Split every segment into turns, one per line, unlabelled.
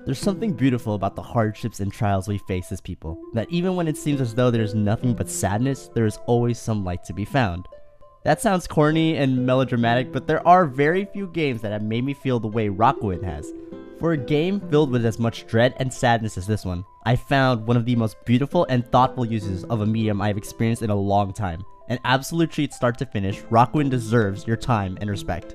There's something beautiful about the hardships and trials we face as people, that even when it seems as though there's nothing but sadness, there is always some light to be found. That sounds corny and melodramatic, but there are very few games that have made me feel the way Rakuen has. For a game filled with as much dread and sadness as this one, I found one of the most beautiful and thoughtful uses of a medium I've experienced in a long time. An absolute treat start to finish, Rakuen deserves your time and respect.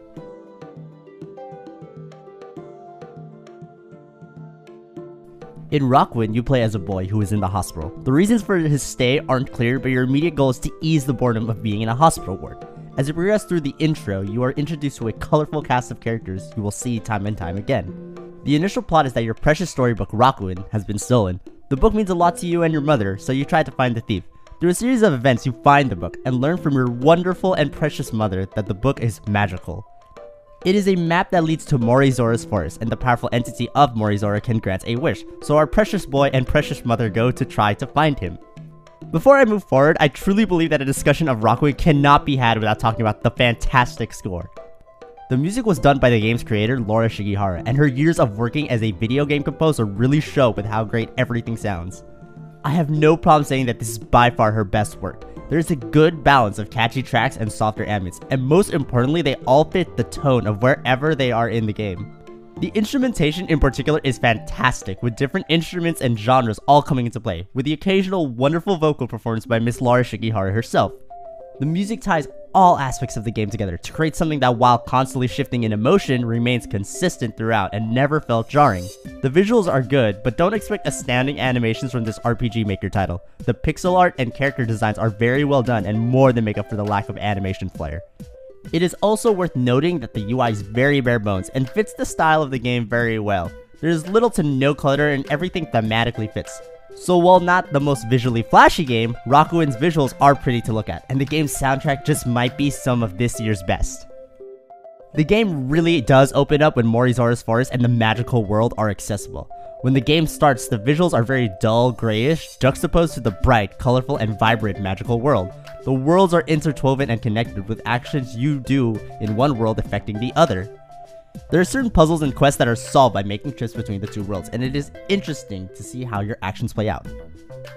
In Rakuen, you play as a boy who is in the hospital. The reasons for his stay aren't clear, but your immediate goal is to ease the boredom of being in a hospital ward. As you progress through the intro, you are introduced to a colorful cast of characters you will see time and time again. The initial plot is that your precious storybook, Rakuen, has been stolen. The book means a lot to you and your mother, so you try to find the thief. Through a series of events, you find the book and learn from your wonderful and precious mother that the book is magical. It is a map that leads to Morizora's forest, and the powerful entity of Morizora can grant a wish, so our precious boy and precious mother go to try to find him. Before I move forward, I truly believe that a discussion of Rakuen cannot be had without talking about the fantastic score. The music was done by the game's creator, Laura Shigihara, and her years of working as a video game composer really show with how great everything sounds. I have no problem saying that this is by far her best work. There is a good balance of catchy tracks and softer ambience, and most importantly, they all fit the tone of wherever they are in the game. The instrumentation in particular is fantastic, with different instruments and genres all coming into play, with the occasional wonderful vocal performance by Miss Laura Shigihara herself. The music ties all aspects of the game together to create something that, while constantly shifting in emotion, remains consistent throughout and never felt jarring. The visuals are good, but don't expect astounding animations from this RPG Maker title. The pixel art and character designs are very well done and more than make up for the lack of animation flair. It is also worth noting that the UI is very bare bones and fits the style of the game very well. There is little to no clutter and everything thematically fits. So while not the most visually flashy game, Rakuen's visuals are pretty to look at, and the game's soundtrack just might be some of this year's best. The game really does open up when Morizora's forest and the magical world are accessible. When the game starts, the visuals are very dull, grayish, juxtaposed to the bright, colorful, and vibrant magical world. The worlds are interwoven and connected, with actions you do in one world affecting the other. There are certain puzzles and quests that are solved by making trips between the two worlds, and it is interesting to see how your actions play out.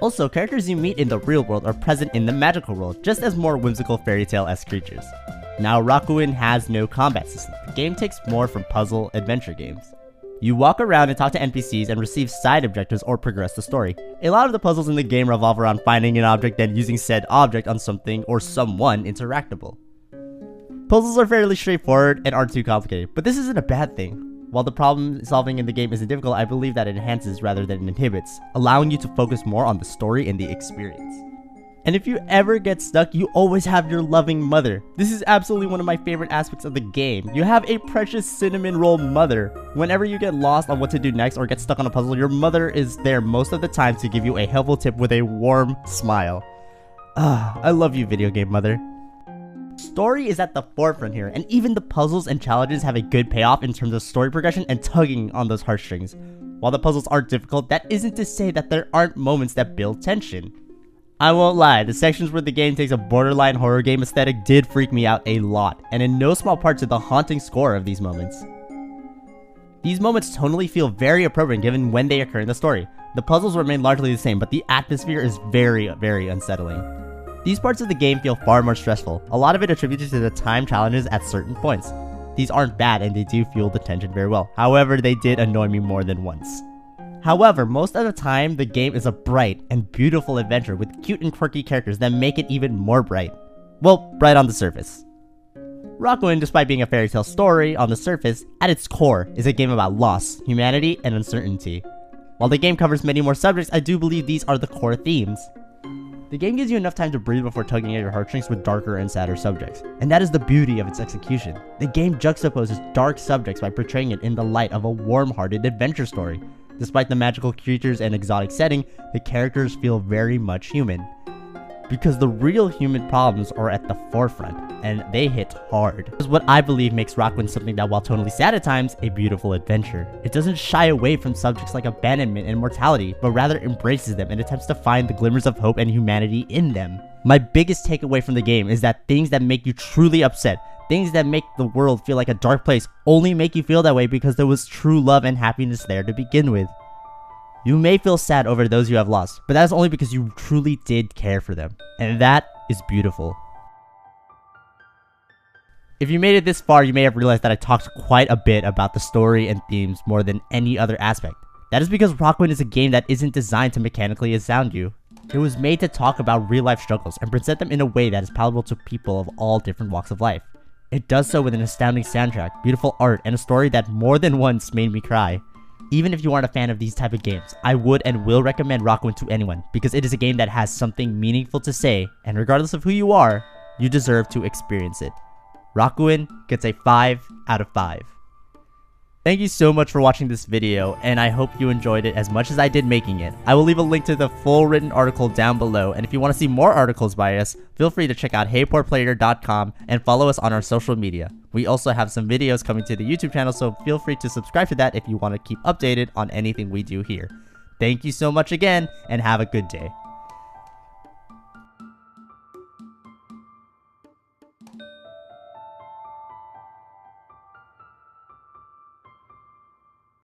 Also, characters you meet in the real world are present in the magical world, just as more whimsical fairy tale-esque creatures. Now, Rakuen has no combat system. The game takes more from puzzle adventure games. You walk around and talk to NPCs and receive side objectives or progress the story. A lot of the puzzles in the game revolve around finding an object and using said object on something or someone interactable. Puzzles are fairly straightforward and aren't too complicated, but this isn't a bad thing. While the problem solving in the game isn't difficult, I believe that it enhances rather than inhibits, allowing you to focus more on the story and the experience. And if you ever get stuck, you always have your loving mother. This is absolutely one of my favorite aspects of the game. You have a precious cinnamon roll mother. Whenever you get lost on what to do next or get stuck on a puzzle, your mother is there most of the time to give you a helpful tip with a warm smile. I love you, video game mother. Story is at the forefront here, and even the puzzles and challenges have a good payoff in terms of story progression and tugging on those heartstrings. While the puzzles aren't difficult, that isn't to say that there aren't moments that build tension. I won't lie, the sections where the game takes a borderline horror game aesthetic did freak me out a lot, and in no small part to the haunting score of these moments. These moments tonally feel very appropriate given when they occur in the story. The puzzles remain largely the same, but the atmosphere is very unsettling. These parts of the game feel far more stressful, a lot of it attributed to the time challenges at certain points. These aren't bad and they do fuel the tension very well, however they did annoy me more than once. However, most of the time the game is a bright and beautiful adventure with cute and quirky characters that make it even more bright. Well, bright on the surface. Rakuen, despite being a fairy tale story on the surface, at its core is a game about loss, humanity, and uncertainty. While the game covers many more subjects, I do believe these are the core themes. The game gives you enough time to breathe before tugging at your heartstrings with darker and sadder subjects, and that is the beauty of its execution. The game juxtaposes dark subjects by portraying it in the light of a warm-hearted adventure story. Despite the magical creatures and exotic setting, the characters feel very much human. because the real human problems are at the forefront, and they hit hard. This is what I believe makes Rakuen something that, while totally sad at times, a beautiful adventure. It doesn't shy away from subjects like abandonment and mortality, but rather embraces them and attempts to find the glimmers of hope and humanity in them. My biggest takeaway from the game is that things that make you truly upset, things that make the world feel like a dark place, only make you feel that way because there was true love and happiness there to begin with. You may feel sad over those you have lost, but that is only because you truly did care for them, and that is beautiful. If you made it this far, you may have realized that I talked quite a bit about the story and themes more than any other aspect. That is because Rakuen is a game that isn't designed to mechanically astound you. It was made to talk about real-life struggles and present them in a way that is palatable to people of all different walks of life. It does so with an astounding soundtrack, beautiful art, and a story that more than once made me cry. Even if you aren't a fan of these type of games, I would and will recommend Rakuen to anyone because it is a game that has something meaningful to say, and regardless of who you are, you deserve to experience it. Rakuen gets a 5 out of 5. Thank you so much for watching this video, and I hope you enjoyed it as much as I did making it. I will leave a link to the full written article down below, and if you want to see more articles by us, feel free to check out heypoorplayer.com and follow us on our social media. We also have some videos coming to the YouTube channel, so feel free to subscribe to that if you want to keep updated on anything we do here. Thank you so much again, and have a good day.